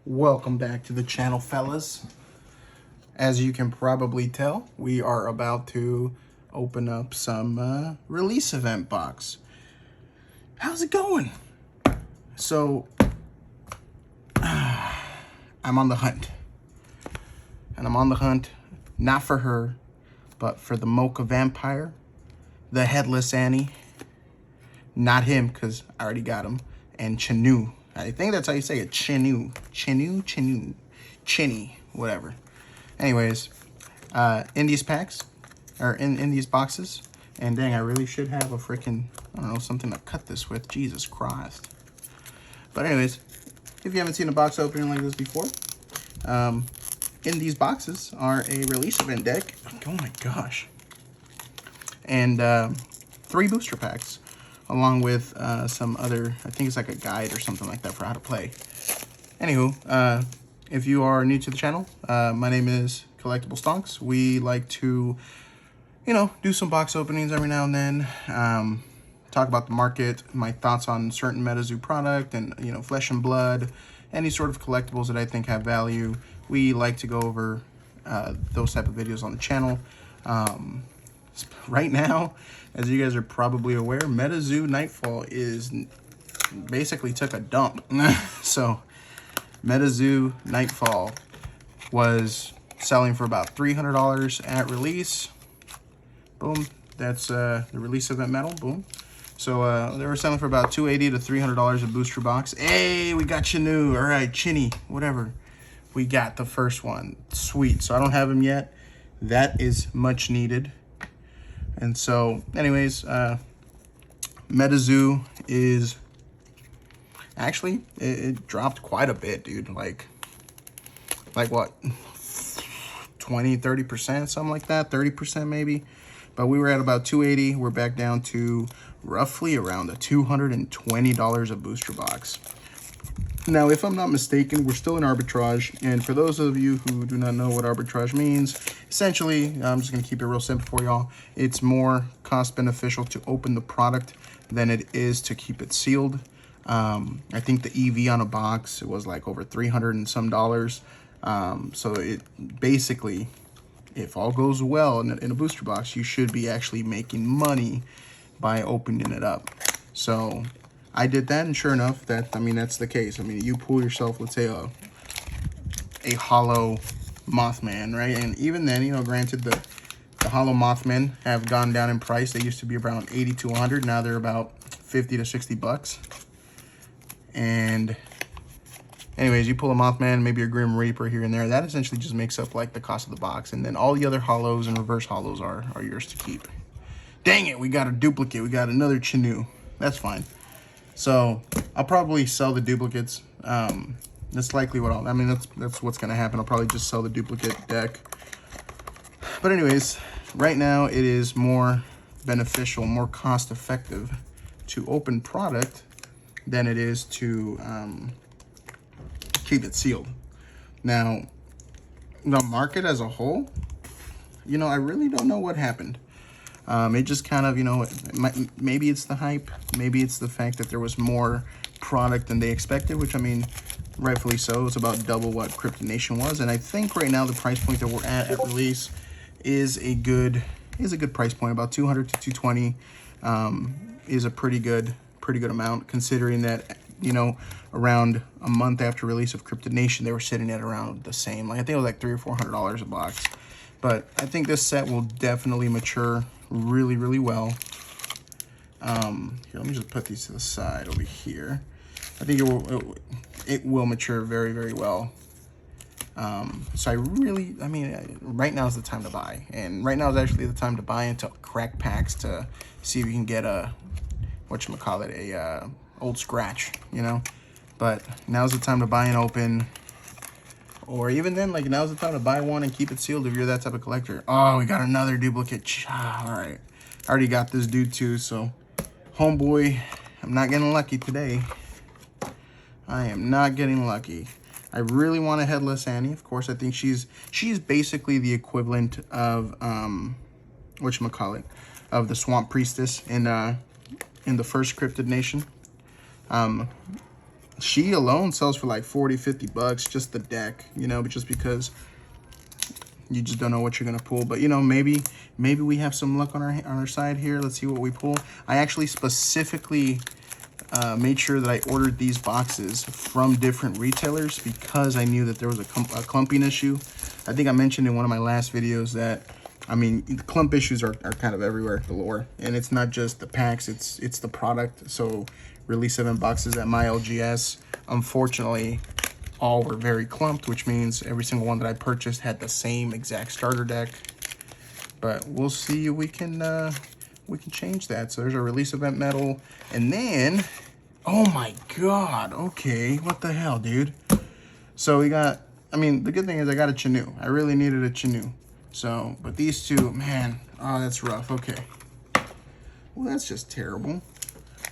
Welcome back to the channel, fellas. As you can probably tell, we are about to open up some release event box. How's it going? So, I'm on the hunt. And I'm on the hunt, not for her, but for the Mocha Vampire, the Headless Annie. Not him, because I already got him. And Chinu. I think that's how you say it. Chinu. Chinny. Whatever. Anyways, in these packs, or in these boxes, and dang, I really should have a freaking, I don't know, something to cut this with. Jesus Christ. But anyways, if you haven't seen a box opening like this before, in these boxes are a release event deck. Oh my gosh. And 3 booster packs, along with some other, I think it's like a guide or something like that for how to play. Anywho, if you are new to the channel, my name is Collectible Stonks. We like to, you know, do some box openings every now and then, talk about the market, my thoughts on certain Metazoo product, and, you know, Flesh and Blood, any sort of collectibles that I think have value. We like to go over those type of videos on the channel. Right now, as you guys are probably aware, Metazoo Nightfall is basically took a dump. So Metazoo Nightfall was selling for about $300 at release. Boom. That's the release event metal. Boom. So they were selling for about $280 to $300 a booster box. Hey, we got Chinu. All right, Chinny, whatever. We got the first one. Sweet. So I don't have him yet. That is much needed. And so, anyways, Metazoo is actually, it dropped quite a bit, dude. Like what, 20, 30%, something like that, 30% maybe. But we were at about 280. We're back down to roughly around the $220 a booster box. Now, if I'm not mistaken, we're still in arbitrage. And for those of you who do not know what arbitrage means, essentially, I'm just going to keep it real simple for y'all. It's more cost beneficial to open the product than it is to keep it sealed. I think the EV on a box, it was like over $300 and some dollars. So it basically, if all goes well in a booster box, you should be actually making money by opening it up. So I did that, and sure enough, that's the case. I mean, you pull yourself, let's say, a hollow Mothman, right? And even then, you know, granted, the hollow Mothmen have gone down in price. They used to be around 80 to 100. Now they're about 50 to 60 bucks. And anyways, you pull a Mothman, maybe a Grim Reaper here and there. That essentially just makes up like the cost of the box. And then all the other hollows and reverse hollows are yours to keep. Dang it, we got a duplicate. We got another Chinu. That's fine. So I'll probably sell the duplicates. That's likely what that's what's gonna happen. I'll probably just sell the duplicate deck. But anyways, right now it is more beneficial, more cost effective to open product than it is to keep it sealed. Now, the market as a whole, you know, I really don't know what happened. It just kind of, you know, maybe it's the hype. Maybe it's the fact that there was more product than they expected, which, I mean, rightfully so. It's about double what Cryptid Nation was. And I think right now the price point that we're at release is a good price point. About 200 to 220 is a pretty good amount, considering that, you know, around a month after release of Cryptid Nation, they were sitting at around the same. Like, I think it was like $300 or $400 a box. But I think this set will definitely mature really, really well. Here, let me just put these to the side over here. I think it will mature very, very well. So I mean, right now is the time to buy. And right now is actually the time to buy into crack packs to see if you can get a old scratch, you know? But now's the time to buy and open. Or even then, like, now's the time to buy one and keep it sealed if you're that type of collector. Oh, we got another duplicate. All right. I already got this dude too, so homeboy, I'm not getting lucky today. I am not getting lucky. I really want a Headless Annie. Of course, I think she's basically the equivalent of of the Swamp Priestess in the first Cryptid Nation. She alone sells for like 40, 50 bucks, just the deck, you know, just because you just don't know what you're gonna pull. But you know, maybe we have some luck on our side here. Let's see what we pull. I actually specifically made sure that I ordered these boxes from different retailers because I knew that there was a clumping issue. I think I mentioned in one of my last videos that, I mean, the clump issues are kind of everywhere galore, and it's not just the packs, it's the product. So Release 7 boxes at my LGS, unfortunately, all were very clumped, which means every single one that I purchased had the same exact starter deck. But we'll see if we can change that. So there's a release event medal, and then, oh my god, okay, what the hell, dude? So we got, I mean, the good thing is I got a Chinu. I really needed a Chinu. So, but these two, man, oh, that's rough. Okay, well, that's just terrible.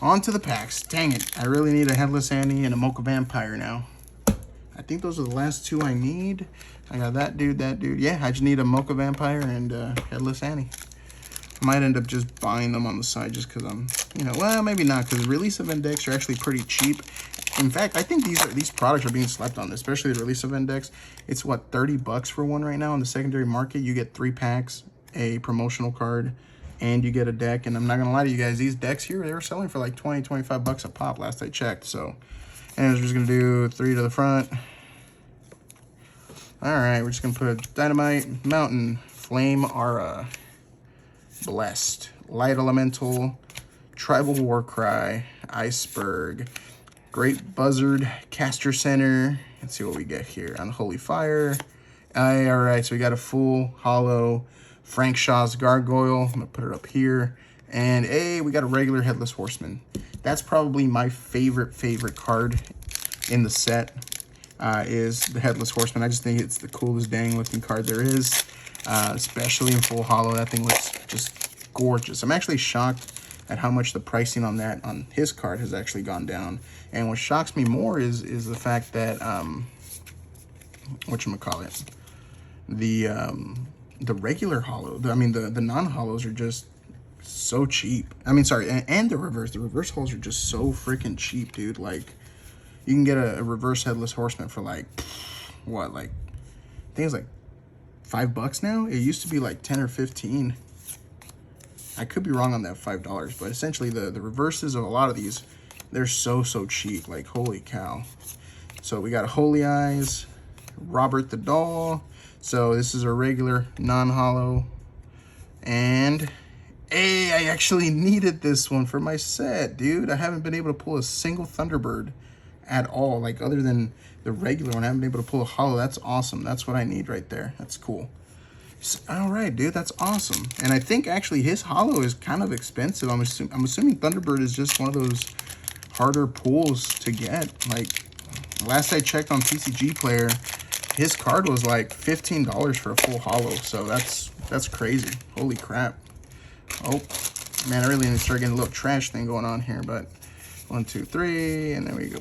On to the packs. Dang it, I really need a Headless Annie and a Mocha Vampire now. I think those are the last two I need. I got that dude. Yeah, I just need a Mocha Vampire and Headless Annie. I might end up just buying them on the side just because I'm, you know, well, maybe not, because release event decks are actually pretty cheap. In fact, I think these products are being slept on, especially the release event decks. It's what, 30 bucks for one right now on the secondary market. You get 3 packs, a promotional card, and you get a deck. And I'm not gonna lie to you guys, these decks here, they were selling for like 20, 25 bucks a pop last I checked. So, and we're just gonna do 3 to the front. All right, we're just gonna put Dynamite, Mountain, Flame Aura, Blessed, Light Elemental, Tribal Warcry, Iceberg, Great Buzzard, Caster Center. Let's see what we get here. Unholy Fire. All right, so we got a full hollow Frank Shaw's Gargoyle. I'm gonna put it up here. And we got a regular Headless Horseman. That's probably my favorite card in the set, is the Headless Horseman. I just think it's the coolest dang looking card there is, especially in full hollow. That thing looks just gorgeous. I'm actually shocked at how much the pricing on that, on his card, has actually gone down. And what shocks me more is the fact that, whatchamacallit, the regular hollow, I mean, the non-hollows are just so cheap. I mean, sorry, and the reverse holos are just so freaking cheap, dude. Like, you can get a reverse Headless Horseman for like, what, like, I think it's like $5 now. It used to be like 10 or 15. I could be wrong on that $5, but essentially the reverses of a lot of these, they're so cheap. Like, holy cow. So we got Holy Eyes, Robert the Doll. So this is a regular non-hollow, and I actually needed this one for my set, dude. I haven't been able to pull a single Thunderbird at all, like, other than the regular one. I haven't been able to pull a hollow. That's awesome. That's what I need right there. That's cool. So, all right, dude, that's awesome. And I think actually his hollow is kind of expensive. I'm assuming Thunderbird is just one of those harder pulls to get. Like, last I checked on TCG Player, his card was like $15 for a full hollow. So that's crazy. Holy crap. Oh man, I really need to start getting a little trash thing going on here. But 1, 2, 3, and there we go.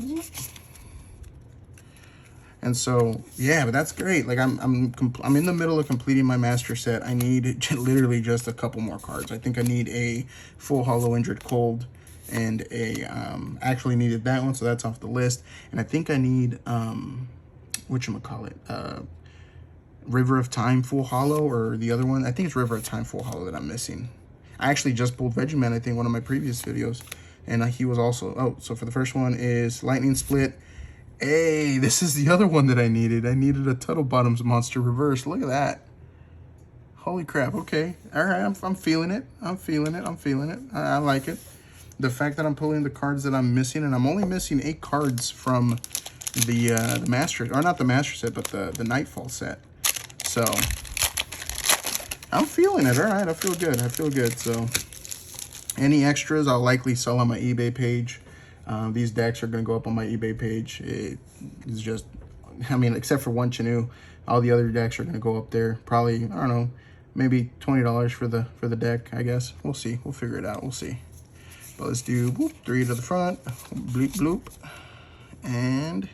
And so, yeah, but that's great. Like, I'm in the middle of completing my master set. I need literally just a couple more cards. I think I need a full hollow Injured Cold, and actually needed that one, so that's off the list. And I think I need whatchamacallit, River of Time full hollow, or the other one. I think it's River of Time full hollow that I'm missing. I actually just pulled Vegeman, I think, one of my previous videos, and he was also, oh, so for the first one is Lightning Split. Hey, this is the other one that I needed. I needed a Tuttle Bottoms monster reverse. Look at that. Holy crap. Okay. All right. I'm feeling it. I'm feeling it. I like it. The fact that I'm pulling the cards that I'm missing, and I'm only missing 8 cards from the master, or not the master set, but the Nightfall set. So I'm feeling it. All right. I feel good. So any extras I'll likely sell on my eBay page. These decks are going to go up on my eBay page. It's just, I mean, except for one Chinu, all the other decks are going to go up there. Probably, I don't know, maybe $20 for the deck, I guess. We'll see. We'll figure it out. We'll see. But let's do 3 to the front, bloop, bloop, and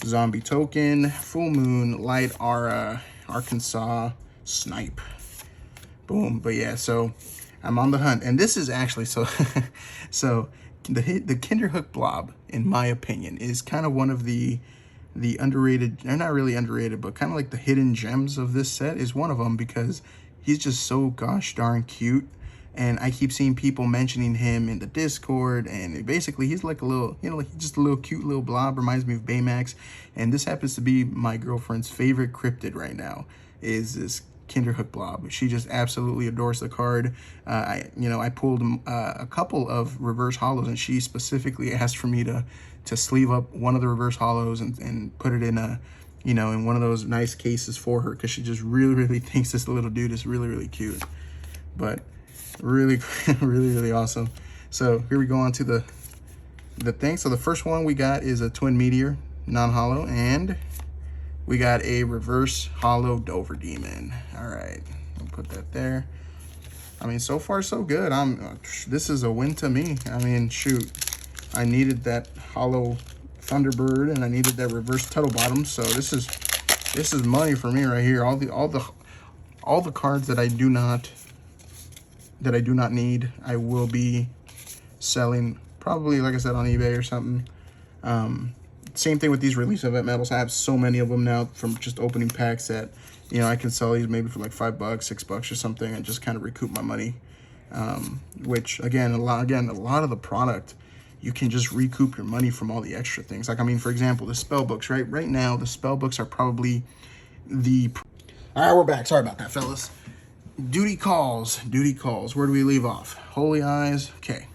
Zombie Token, Full Moon, Light Aura, Arkansas, Snipe. Boom. But yeah, so I'm on the hunt. And this is actually, so the Kinderhook Blob, in my opinion, is kind of one of the underrated, or not really underrated, but kind of like the hidden gems of this set is one of them, because he's just so gosh darn cute. And I keep seeing people mentioning him in the Discord, and basically he's like a little, you know, like just a little cute little blob, reminds me of Baymax. And this happens to be my girlfriend's favorite cryptid right now, is this Kinderhook Blob. She just absolutely adores the card. I pulled a couple of reverse holos, and she specifically asked for me to sleeve up one of the reverse holos and put it in a, in one of those nice cases for her, because she just really thinks this little dude is really cute. But really really awesome. So here we go on to the thing. So the first one we got is a Twin Meteor non-holo, and we got a reverse holo Dover Demon. All right, I'll put that there. I mean, so far so good. This is a win to me. I mean, shoot, I needed that holo Thunderbird, and I needed that reverse Tuttle Bottom. So this is money for me right here. All the cards that I do not need, I will be selling, probably, like I said, on eBay or something. Same thing with these release event medals. I have so many of them now from just opening packs that, I can sell these maybe for like $5, $6 or something, and just kind of recoup my money. Which again, a lot of the product, you can just recoup your money from all the extra things. Like, I mean, for example, the spell books, right? Right now, the spell books are probably the... All right, we're back. Sorry about that, fellas. Duty calls. Where do we leave off? Holy Eyes. Okay.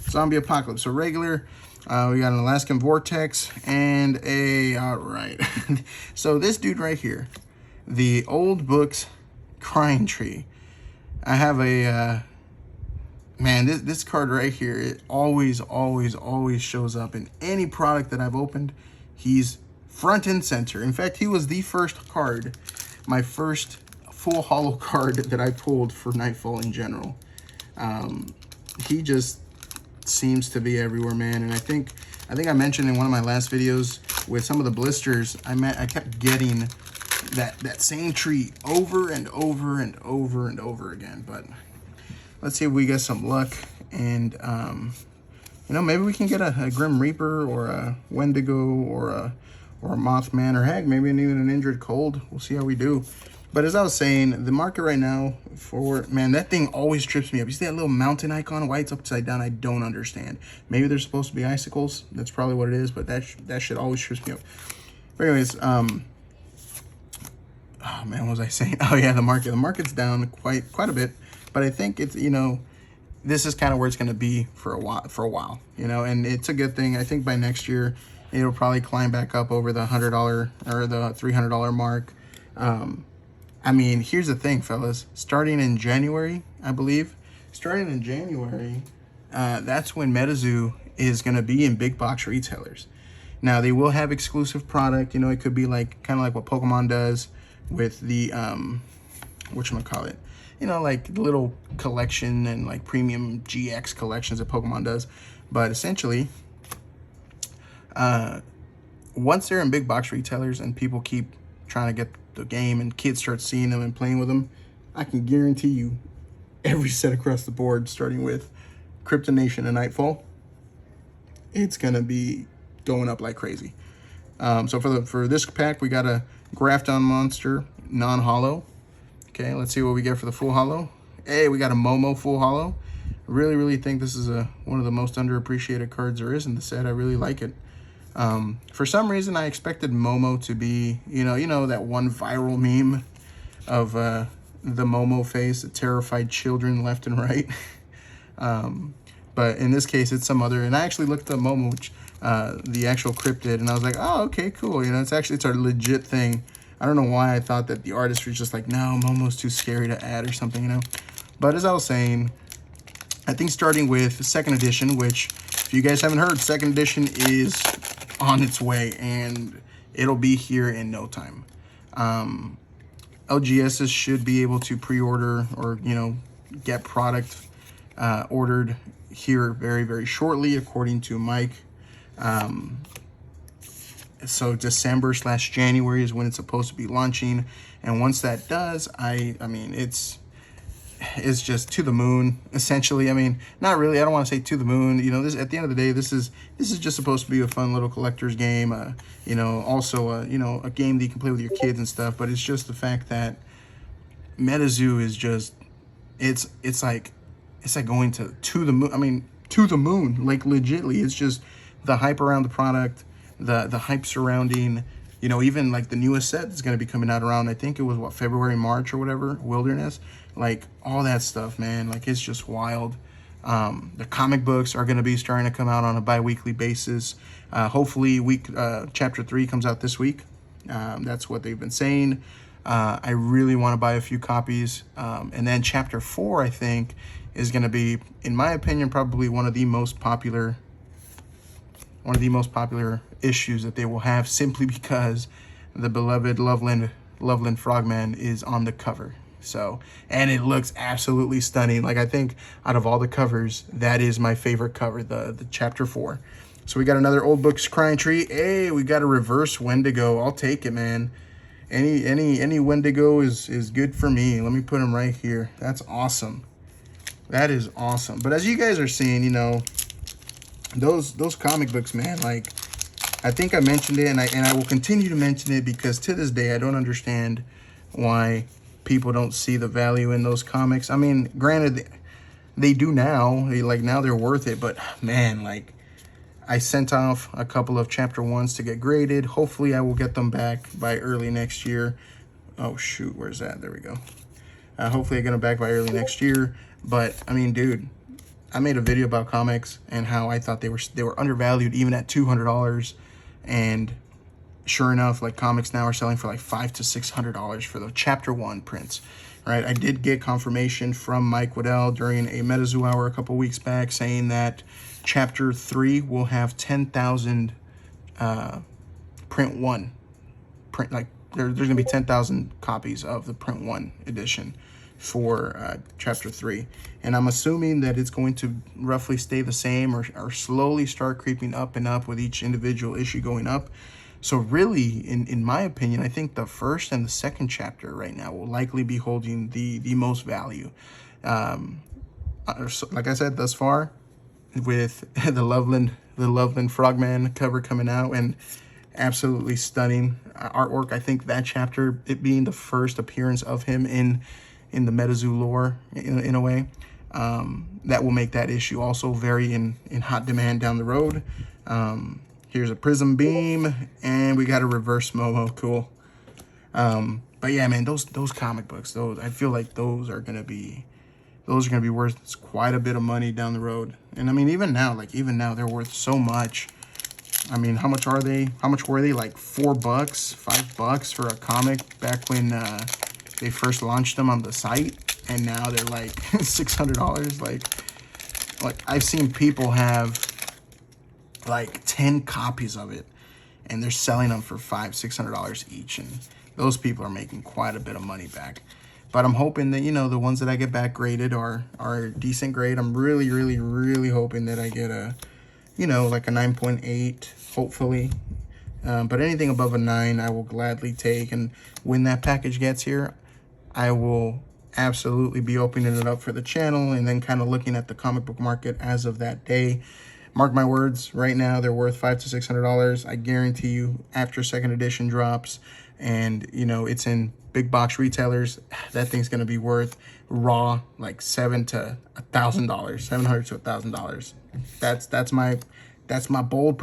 Zombie Apocalypse. So regular. We got an Alaskan Vortex and a... All right. So this dude right here, the Old Books Crying Tree. I have a... man, this card right here, it always shows up in any product that I've opened. He's front and center. In fact, he was the first card, my first full holo card that I pulled for Nightfall in general. He just seems to be everywhere, man. And I think I mentioned in one of my last videos with some of the blisters, I kept getting that same tree over and over again. But let's see if we get some luck, and maybe we can get a Grim Reaper or a Wendigo or a Mothman, or heck, maybe even an Injured Cold. We'll see how we do. But as I was saying, the market right now for, man, that thing always trips me up. You see that little mountain icon? Why it's upside down, I don't understand. Maybe they're supposed to be icicles. That's probably what it is, but that shit always trips me up. But anyways, oh man, what was I saying? Oh yeah, the market's down quite a bit, but I think it's, this is kind of where it's going to be for a while, and it's a good thing. I think by next year, it'll probably climb back up over the $100 or the $300 mark. I mean, here's the thing, fellas. Starting in January, I believe, that's when Metazoo is going to be in big box retailers. Now, they will have exclusive product. It could be kind of like what Pokemon does with the, whatchamacallit, like little collection and like premium GX collections that Pokemon does. But essentially, once they're in big box retailers and people keep trying to get the game and kids start seeing them and playing with them, I can guarantee you every set across the board, starting with Kryptonation and Nightfall, it's gonna be going up like crazy. So for this pack, we got a Grafton Monster non-holo. Okay, let's see what we get for the full holo. Hey, we got a Momo full holo. Really think this is one of the most underappreciated cards there is in the set. I really like it. For some reason, I expected Momo to be, that one viral meme of the Momo face that terrified children left and right. But in this case, it's some other. And I actually looked up Momo, which, the actual cryptid, and I was like, oh, okay, cool. It's a legit thing. I don't know why I thought that the artist was just like, no, Momo's too scary to add or something, But as I was saying, I think starting with second edition, which, if you guys haven't heard, second edition is on its way, and it'll be here in no time. LGSs should be able to pre-order or, get product ordered here very shortly, according to Mike. So December/January is when it's supposed to be launching, and once that does, I mean, it's is just to the moon, essentially. I mean, not really. I don't want to say to the moon. You know, this at the end of the day, this is just supposed to be a fun little collector's game. You know, also you know, a game that you can play with your kids and stuff. But it's just the fact that Metazoo is just it's like going to the moon. I mean, to the moon, like legitly. It's just the hype around the product, the hype surrounding, you know, even like the newest set that's going to be coming out around, I think it was what, February, March or whatever, Wilderness, like all that stuff, man. Like it's just wild. The comic books are going to be starting to come out on a bi-weekly basis. Hopefully chapter 3 comes out this week. That's what they've been saying. I really want to buy a few copies. And then chapter 4, I think, is going to be, in my opinion, probably one of the most popular issues that they will have, simply because the beloved Loveland Frogman is on the cover. So, and it looks absolutely stunning. Like, I think out of all the covers, that is my favorite cover, the chapter 4. So we got another old books crying tree. Hey, we got a reverse Wendigo. I'll take it, man. Any Wendigo is good for me. Let me put him right here. That's awesome. That is awesome. But as you guys are seeing, you know, those comic books, man, like, I think I mentioned it, and I will continue to mention it, because to this day I don't understand why people don't see the value in those comics. I mean, granted, they do now. Now they're worth it, but man, like, I sent off a couple of chapter 1s to get graded. Hopefully I will get them back by early next year. Oh shoot, where's that? There we go. Hopefully I get them back by early next year. But I mean, dude, I made a video about comics and how I thought they were undervalued even at $200, and sure enough, like, comics now are selling for like $500 to $600 for the chapter 1 prints. Right? I did get confirmation from Mike Waddell during a Metazoo hour a couple weeks back, saying that chapter 3 will have 10,000 print 1. Like, there's going to be 10,000 copies of the print 1 edition for chapter 3, and I'm assuming that it's going to roughly stay the same, or slowly start creeping up and up with each individual issue going up. So really, in my opinion, I think the first and the second chapter right now will likely be holding the most value. Like I said, thus far, with the Loveland Frogman cover coming out, and absolutely stunning artwork. I think that chapter, it being the first appearance of him in the Metazoo lore, in a way, that will make that issue also very in hot demand down the road. Here's a Prism Beam, and we got a reverse Momo. Cool. But yeah, man, those comic books, I feel like those are gonna be worth quite a bit of money down the road. And I mean, even now they're worth so much. I mean, how much are they? How much were they? Like $4, $5 for a comic back when they first launched them on the site, and now they're like $600. Like I've seen people have like 10 copies of it, and they're selling them for $500, $600 each, and those people are making quite a bit of money back. But I'm hoping that, you know, the ones that I get back graded are decent grade. I'm really, really, really hoping that I get a, you know, like a 9.8, hopefully. But anything above a 9, I will gladly take. And when that package gets here, I will absolutely be opening it up for the channel, and then kind of looking at the comic book market as of that day. Mark my words, right now they're worth $500 to $600. I guarantee you, after second edition drops, and, you know, it's in big box retailers, that thing's going to be worth raw like $700 to $1,000. That's my bold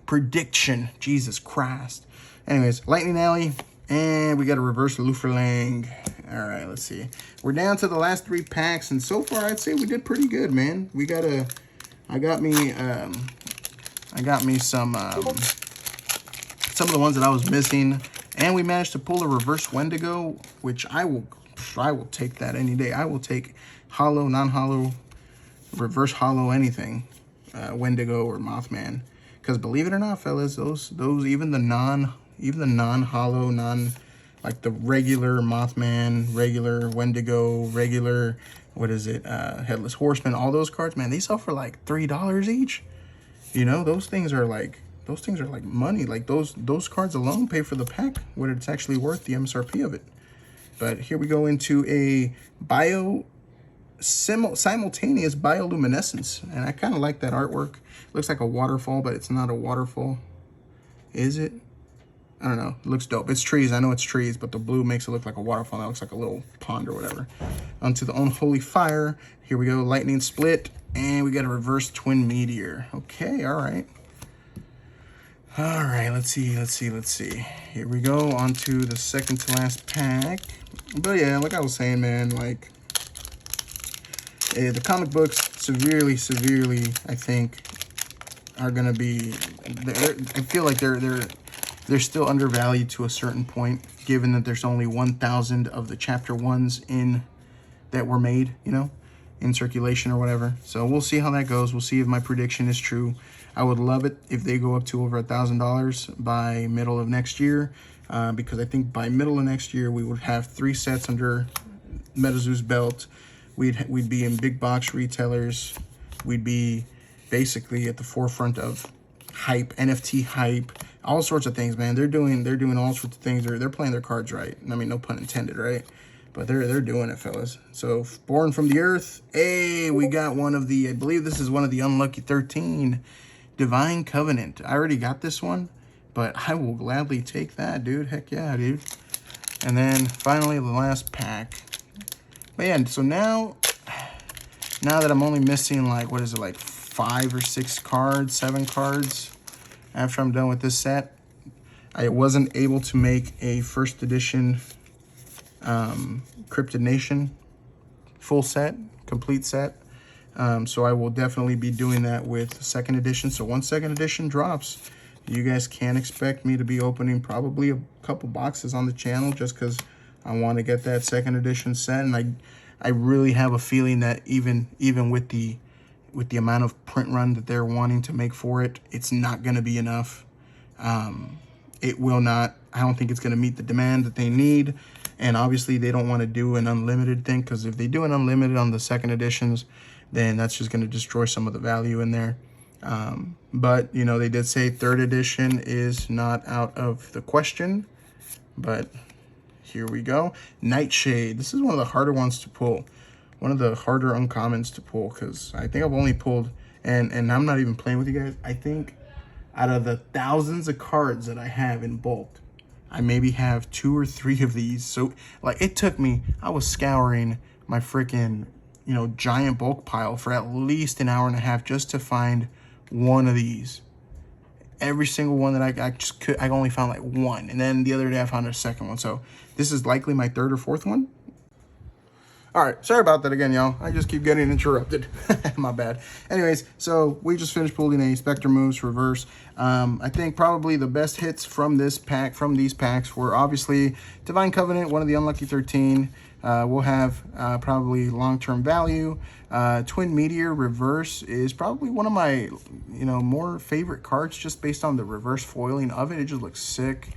prediction. Jesus Christ. Anyways, Lightning Alley, and we got a reverse Luferlang. All right, let's see. We're down to the last 3 packs, and so far I'd say we did pretty good, man. I got me some of the ones that I was missing, and we managed to pull a reverse Wendigo, which I will take that any day. I will take hollow, non-hollow, reverse hollow, anything, Wendigo or Mothman, because believe it or not, fellas, those even the non-hollow, like the regular Mothman, regular Wendigo, regular, what is it, Headless Horseman, all those cards, man, they sell for like $3 each. You know, those things are like money. Like those cards alone pay for the pack, what it's actually worth, the MSRP of it. But here we go into a simultaneous bioluminescence. And I kind of like that artwork. Looks like a waterfall, but it's not a waterfall. Is it? I don't know. It looks dope. It's trees. I know it's trees, but the blue makes it look like a waterfall. That looks like a little pond or whatever. Onto the Unholy Fire. Here we go. Lightning Split. And we got a reverse Twin Meteor. Okay, all right. All right, let's see. Here we go. Onto the second to last pack. But yeah, like I was saying, man, like, the comic books severely, I think, are going to be, I feel like they're still undervalued to a certain point, given that there's only 1,000 of the chapter 1s in that were made, you know, in circulation or whatever. So we'll see how that goes. We'll see if my prediction is true. I would love it if they go up to over $1,000 by middle of next year, because I think by middle of next year we would have 3 sets under Metazoo's belt. We'd be in big box retailers. We'd be basically at the forefront of hype, NFT hype, all sorts of things, man. They're doing all sorts of things. They're playing their cards right. I mean, no pun intended, right? But they're doing it, fellas. So, Born from the Earth. Hey, we got one of the, I believe this is one of the Unlucky 13. Divine Covenant. I already got this one, but I will gladly take that, dude. Heck yeah, dude. And then, finally, the last pack. But yeah, so now that I'm only missing, like, what is it, like 5 or 6 cards, 7 cards after I'm done with this set, I wasn't able to make a first edition Cryptid Nation full set, complete set. So I will definitely be doing that with second edition. So once second edition drops, you guys can expect me to be opening probably a couple boxes on the channel, just because I want to get that second edition set. And I really have a feeling that even with the amount of print run that they're wanting to make for it, it's not going to be enough. It will not. I don't think it's going to meet the demand that they need. And obviously they don't want to do an unlimited thing, because if they do an unlimited on the second editions, then that's just going to destroy some of the value in there. But, you know, they did say third edition is not out of the question. But here we go. Nightshade. This is one of the harder ones to pull. One of the harder uncommons to pull, because I think I've only pulled, and I'm not even playing with you guys, I think out of the thousands of cards that I have in bulk, I maybe have 2 or 3 of these. So, like, it took me, I was scouring my freaking, you know, giant bulk pile for at least an hour and a half just to find one of these. Every single one that I only found like one. And then the other day I found a second one. So this is likely my 3rd or 4th one. All right, sorry about that again, y'all. I just keep getting interrupted. My bad. Anyways, so we just finished pulling a Spectre Moves reverse. I think probably the best hits from this pack, from these packs, were obviously Divine Covenant, one of the Unlucky 13. We'll have probably long-term value. Twin Meteor reverse is probably one of my, you know, more favorite cards, just based on the reverse foiling of it. It just looks sick.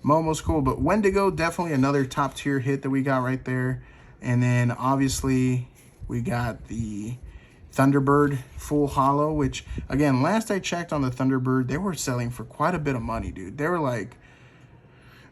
Momo's cool, but Wendigo, definitely another top tier hit that we got right there. And then obviously we got the Thunderbird full holo, which again, last I checked on the Thunderbird, they were selling for quite a bit of money, dude. They were like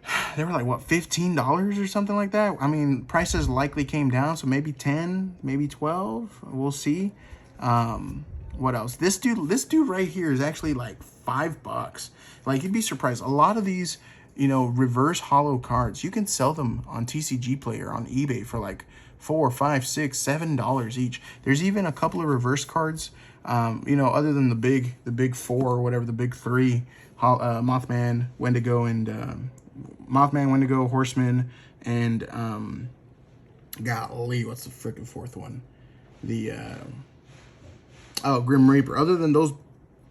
what, $15 or something like that. I mean, prices likely came down, so maybe 10, maybe 12. We'll see. What else? This dude right here is actually like $5. Like, you'd be surprised. A lot of these, you know, reverse holo cards, you can sell them on TCG Player, on eBay for like $4, $5, $6, $7 each. There's even a couple of reverse cards, you know, other than the big 4 or whatever, the big 3, Mothman, Wendigo, and Horseman, and golly, what's the freaking 4th one? The Grim Reaper. Other than those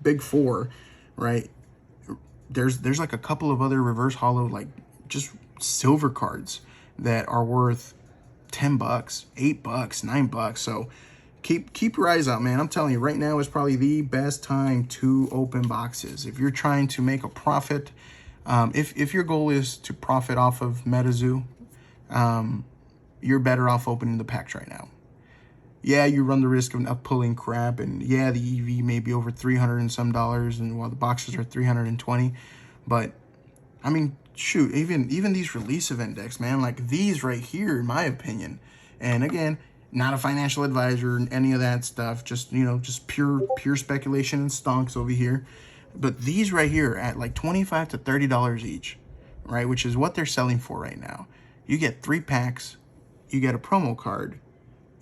big 4, right? There's like a couple of other reverse holo, like just silver cards that are worth $10, $8, $9. So keep your eyes out, man. I'm telling you, right now is probably the best time to open boxes. If you're trying to make a profit, if your goal is to profit off of Metazoo, you're better off opening the packs right now. Yeah, you run the risk of pulling crap, and yeah, the EV may be over $300 and some, and while the boxes are $320, but I mean, shoot, even these release event decks, man, like these right here, in my opinion. And again, not a financial advisor, any of that stuff. Just, you know, just pure speculation and stonks over here. But these right here at like $25 to $30 each, right? Which is what they're selling for right now. You get 3 packs, you get a promo card,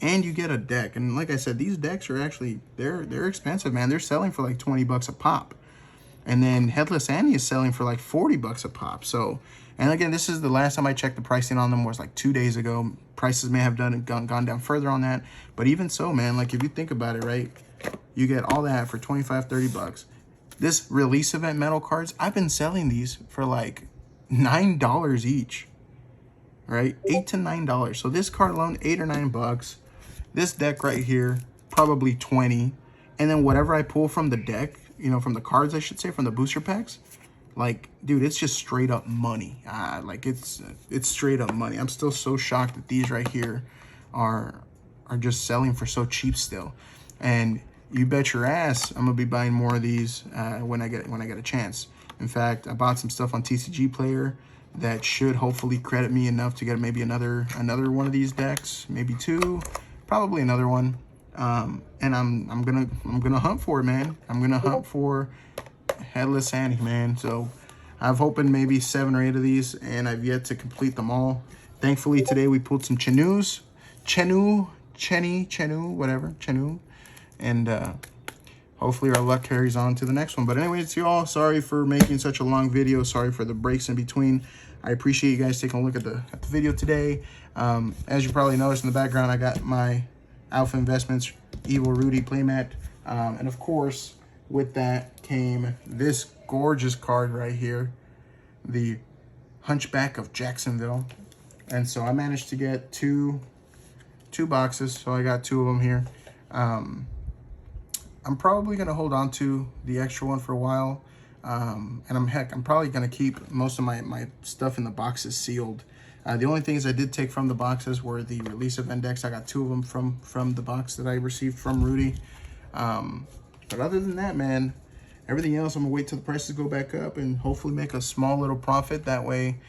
and you get a deck. And like I said, these decks are actually, they're expensive, man. They're selling for like 20 bucks a pop. And then Headless Annie is selling for like 40 bucks a pop. So, and again, this is the last time I checked the pricing on them was like 2 days ago. Prices may have gone down further on that. But even so, man, like if you think about it, right? You get all that for 25, 30 bucks. This release event metal cards, I've been selling these for like $9 each, right? $8 to $9. So this card alone, 8 or 9 bucks. This deck right here, probably 20. And then whatever I pull from the deck, you know, from the cards, I should say, from the booster packs, like, dude, it's just straight up money. Like it's straight up money. I'm still so shocked that these right here are just selling for so cheap still. And you bet your ass I'm gonna be buying more of these when I get a chance. In fact, I bought some stuff on TCG Player that should hopefully credit me enough to get maybe another one of these decks, maybe 2, probably another one. And I'm gonna hunt for it, man. I'm gonna hunt for Headless Annie, man. So I've opened maybe 7 or 8 of these, and I've yet to complete them all. Thankfully, today we pulled some Chenus, whatever, Chenu, and hopefully our luck carries on to the next one. But anyways, y'all, sorry for making such a long video. Sorry for the breaks in between. I appreciate you guys taking a look at the video today. As you probably noticed in the background, I got my Alpha Investments Evil Rudy playmat, and of course with that came this gorgeous card right here, the Hunchback of Jacksonville. And so I managed to get two boxes, so I got 2 of them here. I'm probably gonna hold on to the extra one for a while, and I'm probably gonna keep most of my stuff in the boxes sealed. The only things I did take from the boxes were the release event decks. I got 2 of them from the box that I received from Rudy. But other than that, man, everything else, I'm gonna wait till the prices go back up and hopefully make a small little profit. That way,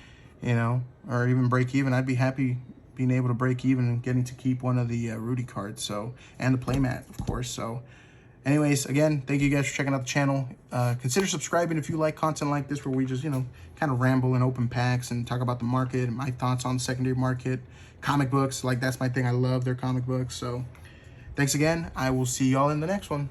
you know, or even break even. I'd be happy being able to break even and getting to keep one of the Rudy cards. So, and the playmat, of course. So, anyways, again, thank you guys for checking out the channel. Consider subscribing if you like content like this, where we just, you know, kind of ramble and open packs and talk about the market and my thoughts on the secondary market. Comic books, like that's my thing. I love their comic books. So thanks again. I will see y'all in the next one.